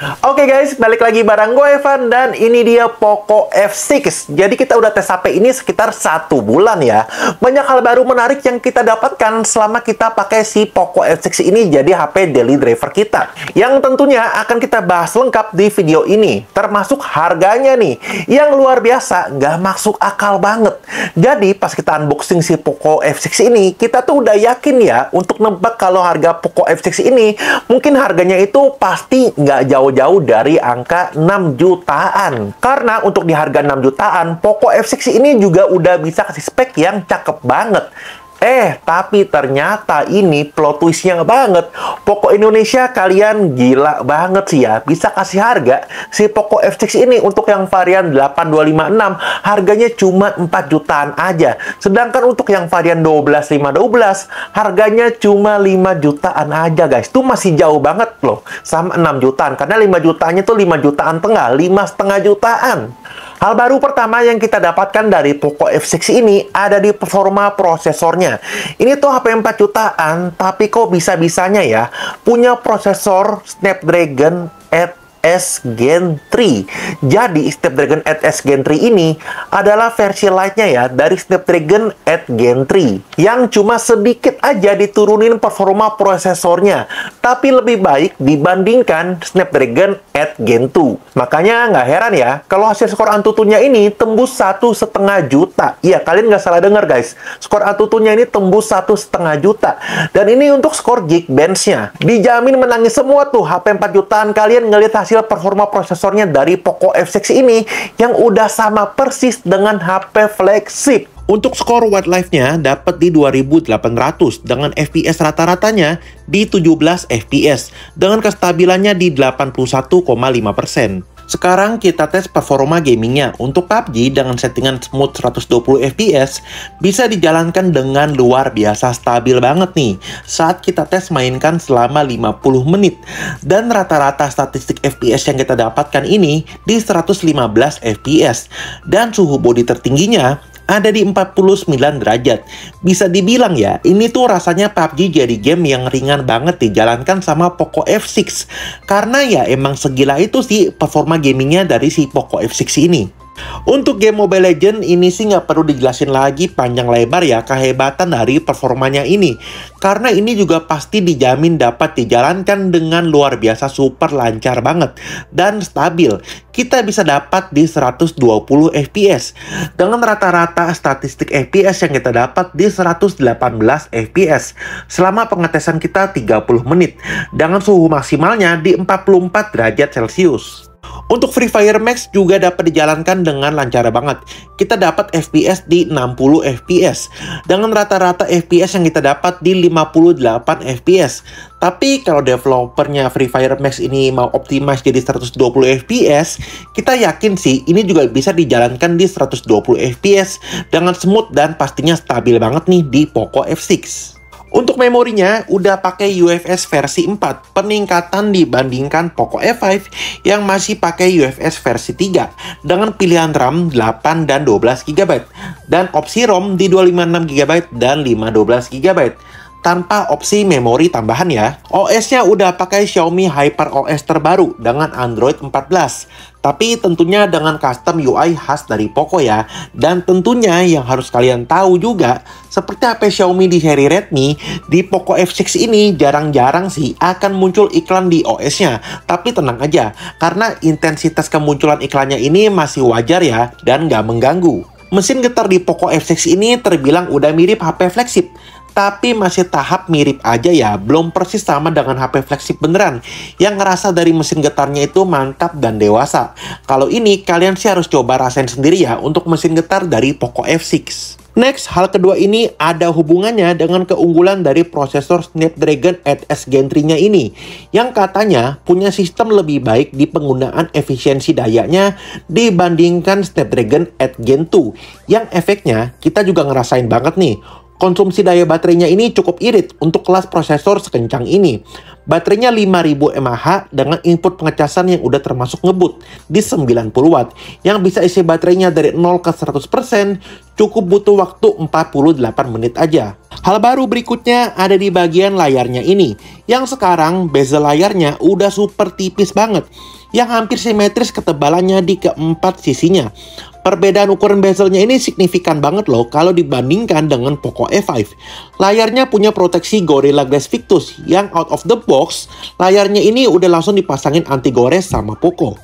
Oke guys, balik lagi bareng gue Evan dan ini dia Poco F6. Jadi kita udah tes HP ini sekitar 1 bulan ya. Banyak hal baru menarik yang kita dapatkan selama kita pakai si Poco F6 ini jadi HP daily driver kita. Yang tentunya akan kita bahas lengkap di video ini. Termasuk harganya nih, yang luar biasa, nggak masuk akal banget. Jadi pas kita unboxing si Poco F6 ini, kita tuh udah yakin ya untuk nebak kalau harga Poco F6 ini mungkin harganya itu pasti nggak jauh-jauh dari angka 6 jutaan. Karena untuk di harga 6 jutaan, Poco F6 ini juga udah bisa kasih spek yang cakep banget. Tapi ternyata ini plot twist-nya banget. Poco Indonesia kalian gila banget sih ya. Bisa kasih harga si Poco F6 ini untuk yang varian 8256 harganya cuma 4 jutaan aja. Sedangkan untuk yang varian 12512 harganya cuma 5 jutaan aja guys. Itu masih jauh banget loh sama 6 jutaan. Karena 5 jutaannya tuh 5 jutaan tengah, 5,5 jutaan. Hal baru pertama yang kita dapatkan dari Poco F6 ini ada di performa prosesornya. Ini tuh HP 4 jutaan, tapi kok bisa-bisanya ya punya prosesor Snapdragon 8S Gen 3. Jadi Snapdragon 8S Gen 3 ini adalah versi lite-nya ya dari Snapdragon 8 Gen 3 yang cuma sedikit aja diturunin performa prosesornya, tapi lebih baik dibandingkan Snapdragon 8 Gen 2. Makanya nggak heran ya kalau hasil skor Antutunya ini tembus 1,5 juta. Iya, kalian nggak salah dengar guys, skor Antutunya ini tembus 1,5 juta. Dan ini untuk skor Geekbench-nya. Dijamin menangis semua tuh HP 4 jutaan kalian ngelihat hasil performa prosesornya dari Poco F6 ini yang udah sama persis dengan HP flagship. Untuk skor wildlife-nya dapat di 2800 dengan FPS rata-ratanya di 17 FPS dengan kestabilannya di 81,5%. Sekarang kita tes performa gamingnya. Untuk PUBG dengan settingan smooth 120 FPS bisa dijalankan dengan luar biasa stabil banget nih saat kita tes mainkan selama 50 menit. Dan rata-rata statistik FPS yang kita dapatkan ini di 115 FPS. Dan suhu body tertingginya ada di 49 derajat. Bisa dibilang ya, ini tuh rasanya PUBG jadi game yang ringan banget dijalankan sama Poco F6. Karena ya emang segila itu sih performa gamingnya dari si Poco F6 ini. Untuk game Mobile Legends ini sih nggak perlu dijelasin lagi panjang lebar ya kehebatan dari performanya ini. Karena ini juga pasti dijamin dapat dijalankan dengan luar biasa super lancar banget dan stabil. Kita bisa dapat di 120 FPS dengan rata-rata statistik FPS yang kita dapat di 118 FPS selama pengetesan kita 30 menit dengan suhu maksimalnya di 44 derajat Celcius. Untuk Free Fire Max juga dapat dijalankan dengan lancar banget. Kita dapat FPS di 60 FPS dengan rata-rata FPS yang kita dapat di 58 FPS. Tapi kalau developernya Free Fire Max ini mau optimize jadi 120 FPS, kita yakin sih ini juga bisa dijalankan di 120 FPS dengan smooth dan pastinya stabil banget nih di Poco F6. Untuk memorinya udah pakai UFS versi 4, peningkatan dibandingkan Poco F5 yang masih pakai UFS versi 3 dengan pilihan RAM 8 dan 12 GB dan opsi ROM di 256 GB dan 512 GB. Tanpa opsi memori tambahan ya. OS-nya udah pakai Xiaomi HyperOS terbaru dengan Android 14. Tapi tentunya dengan custom UI khas dari Poco ya. Dan tentunya yang harus kalian tahu juga, seperti HP Xiaomi di seri Redmi, di Poco F6 ini jarang-jarang sih akan muncul iklan di OS-nya. Tapi tenang aja, karena intensitas kemunculan iklannya ini masih wajar ya, dan nggak mengganggu. Mesin getar di Poco F6 ini terbilang udah mirip HP flagship. Tapi masih tahap mirip aja ya, belum persis sama dengan HP flagship beneran yang ngerasa dari mesin getarnya itu mantap dan dewasa. Kalau ini kalian sih harus coba rasain sendiri ya untuk mesin getar dari Poco F6. Next, hal kedua ini ada hubungannya dengan keunggulan dari prosesor Snapdragon 8S Gen 3-nya ini yang katanya punya sistem lebih baik di penggunaan efisiensi dayanya dibandingkan Snapdragon 8 Gen 2 yang efeknya kita juga ngerasain banget nih. Konsumsi daya baterainya ini cukup irit untuk kelas prosesor sekencang ini. Baterainya 5000 mAh dengan input pengecasan yang udah termasuk ngebut di 90 watt. Yang bisa isi baterainya dari 0 ke 100% cukup butuh waktu 48 menit aja. Hal baru berikutnya ada di bagian layarnya ini. Yang sekarang bezel layarnya udah super tipis banget, yang hampir simetris ketebalannya di keempat sisinya. Perbedaan ukuran bezelnya ini signifikan banget loh kalau dibandingkan dengan Poco F5. Layarnya punya proteksi Gorilla Glass Victus yang out of the box, layarnya ini udah langsung dipasangin anti gores sama Poco.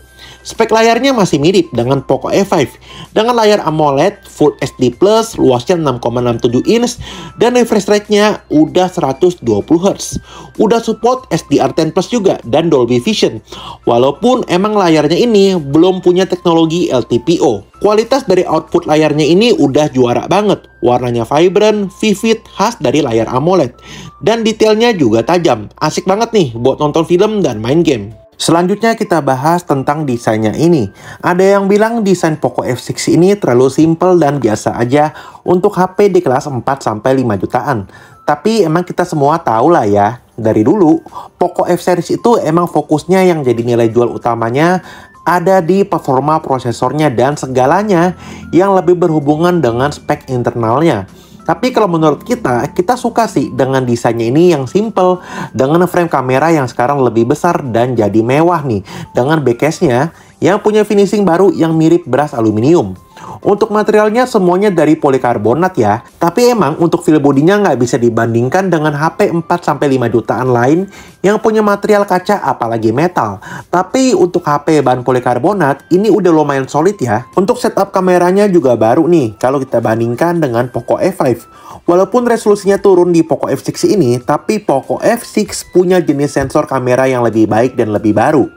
Spek layarnya masih mirip dengan Poco F5, dengan layar AMOLED Full HD+, luasnya 6,67 inch, dan refresh rate-nya udah 120 Hz. Udah support SDR10 Plus juga dan Dolby Vision, walaupun emang layarnya ini belum punya teknologi LTPO. Kualitas dari output layarnya ini udah juara banget, warnanya vibrant, vivid, khas dari layar AMOLED, dan detailnya juga tajam. Asik banget nih buat nonton film dan main game. Selanjutnya kita bahas tentang desainnya ini. Ada yang bilang desain Poco F6 ini terlalu simple dan biasa aja untuk HP di kelas 4-5 jutaan. Tapi emang kita semua tahu lah ya, dari dulu Poco F series itu emang fokusnya yang jadi nilai jual utamanya ada di performa prosesornya dan segalanya yang lebih berhubungan dengan spek internalnya. Tapi kalau menurut kita suka sih dengan desainnya ini yang simple, dengan frame kamera yang sekarang lebih besar dan jadi mewah nih, dengan backcase-nya yang punya finishing baru yang mirip beras aluminium. Untuk materialnya semuanya dari polikarbonat ya, tapi emang untuk feel bodinya nggak bisa dibandingkan dengan HP 4-5 jutaan lain yang punya material kaca apalagi metal. Tapi untuk HP bahan polikarbonat ini udah lumayan solid ya. Untuk setup kameranya juga baru nih kalau kita bandingkan dengan Poco F5. Walaupun resolusinya turun di Poco F6 ini, tapi Poco F6 punya jenis sensor kamera yang lebih baik dan lebih baru.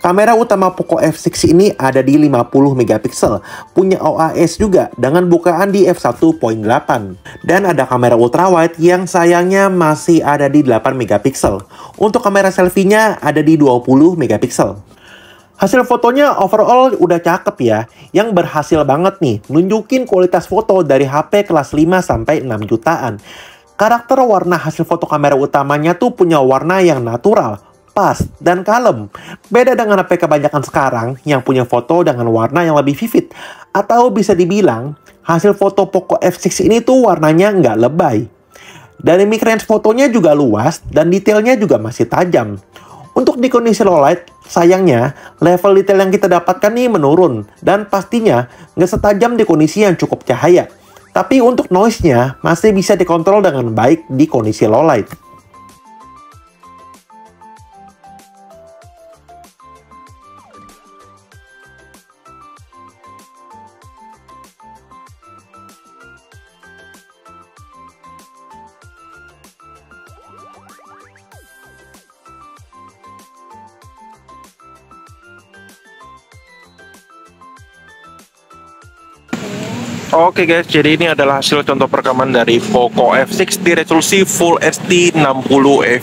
Kamera utama Poco F6 ini ada di 50 megapiksel, punya OIS juga dengan bukaan di f1.8. Dan ada kamera ultrawide yang sayangnya masih ada di 8 megapiksel. Untuk kamera selfie-nya ada di 20 megapiksel. Hasil fotonya overall udah cakep ya, yang berhasil banget nih nunjukin kualitas foto dari HP kelas 5-6 jutaan. Karakter warna hasil foto kamera utamanya tuh punya warna yang natural, pas, dan kalem. Beda dengan HP kebanyakan sekarang yang punya foto dengan warna yang lebih vivid. Atau bisa dibilang, hasil foto Poco F6 ini tuh warnanya nggak lebay. Dari mid-range fotonya juga luas dan detailnya juga masih tajam. Untuk di kondisi low light, sayangnya level detail yang kita dapatkan nih menurun. Dan pastinya nggak setajam di kondisi yang cukup cahaya. Tapi untuk noise-nya masih bisa dikontrol dengan baik di kondisi low light. Oke guys, jadi ini adalah hasil contoh perekaman dari Poco F6 di resolusi Full HD 60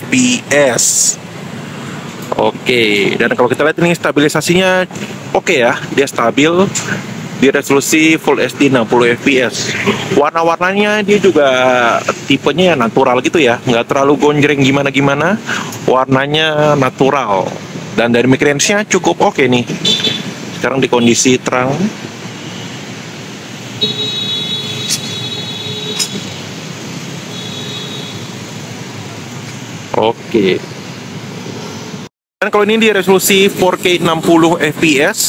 fps. Oke, dan kalau kita lihat ini stabilisasinya oke ya, dia stabil di resolusi Full HD 60 fps. Warna-warnanya dia juga tipenya yang natural gitu ya, nggak terlalu gonjreng gimana-gimana, warnanya natural. Dan dari mic range-nya cukup oke nih. Sekarang di kondisi terang. Oke. Dan kalau ini di resolusi 4K 60 fps.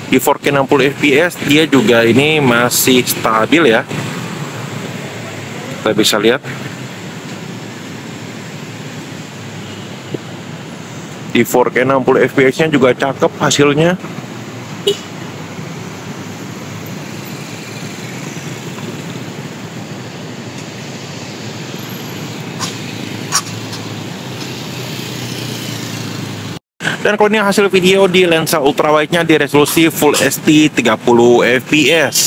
Di 4K 60 fps dia juga ini masih stabil ya. Kita bisa lihat. Di 4K 60 fps-nya juga cakep hasilnya. Dan kalau ini hasil video di lensa ultrawide-nya di resolusi Full HD 30 fps.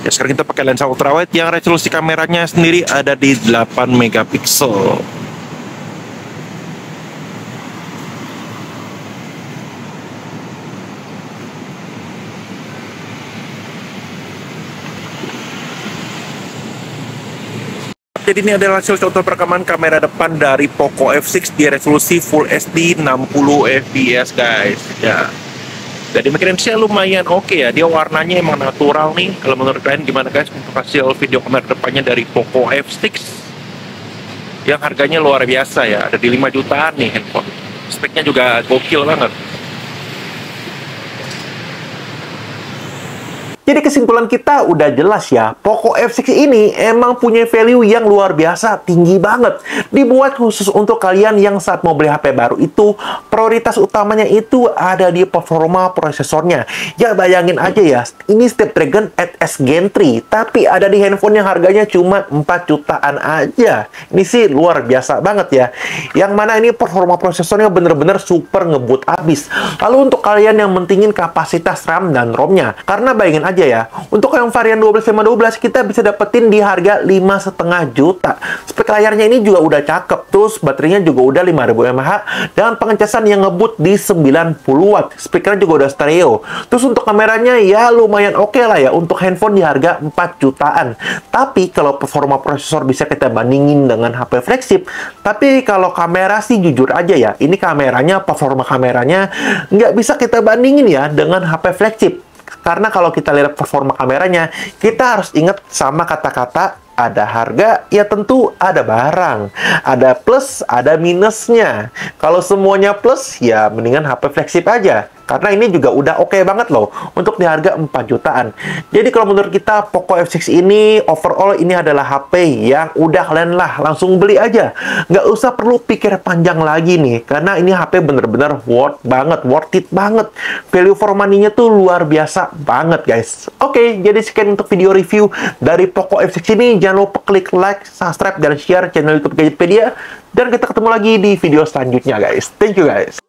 Ya, sekarang kita pakai lensa ultrawide yang resolusi kameranya sendiri ada di 8 megapiksel. Jadi ini adalah hasil contoh perekaman kamera depan dari Poco F6 di resolusi Full HD 60 fps guys. Ya. Jadi makinnya lumayan oke ya. Dia warnanya emang natural nih. Kalau menurut kalian gimana guys untuk hasil video kamera depannya dari Poco F6? Yang harganya luar biasa ya. Ada di 5 jutaan nih handphone. Speknya juga gokil banget. Jadi kesimpulan kita udah jelas ya, Poco F6 ini emang punya value yang luar biasa, tinggi banget. Dibuat khusus untuk kalian yang saat mau beli HP baru itu, prioritas utamanya itu ada di performa prosesornya. Ya bayangin aja ya, ini Snapdragon 8S Gen 3, tapi ada di handphone yang harganya cuma 4 jutaan aja. Ini sih luar biasa banget ya. Yang mana ini performa prosesornya bener-bener super ngebut abis. Lalu untuk kalian yang mentingin kapasitas RAM dan ROM-nya, karena bayangin aja ya, untuk yang varian 12/12 kita bisa dapetin di harga 5,5 juta. Spek layarnya ini juga udah cakep, terus baterainya juga udah 5000 mAh dan pengecasan yang ngebut di 90 watt. Speakernya juga udah stereo. Terus untuk kameranya ya lumayan oke lah ya untuk handphone di harga 4 jutaan. Tapi kalau performa prosesor bisa kita bandingin dengan HP flagship, tapi kalau kamera sih jujur aja ya, ini performa kameranya nggak bisa kita bandingin ya dengan HP flagship. Karena kalau kita lihat performa kameranya, kita harus ingat sama kata-kata ada harga, ya tentu ada barang. Ada plus, ada minusnya. Kalau semuanya plus, ya mendingan HP flagship aja. Karena ini juga udah oke banget loh untuk di harga 4 jutaan. Jadi kalau menurut kita Poco F6 ini overall ini adalah HP yang udah kalian lah langsung beli aja. Nggak usah perlu pikir panjang lagi nih. Karena ini HP bener-bener worth it banget. Value for money-nya tuh luar biasa banget guys. Oke, jadi sekian untuk video review dari Poco F6 ini. Jangan lupa klik like, subscribe, dan share channel YouTube Gadgetpedia. Dan kita ketemu lagi di video selanjutnya guys. Thank you guys.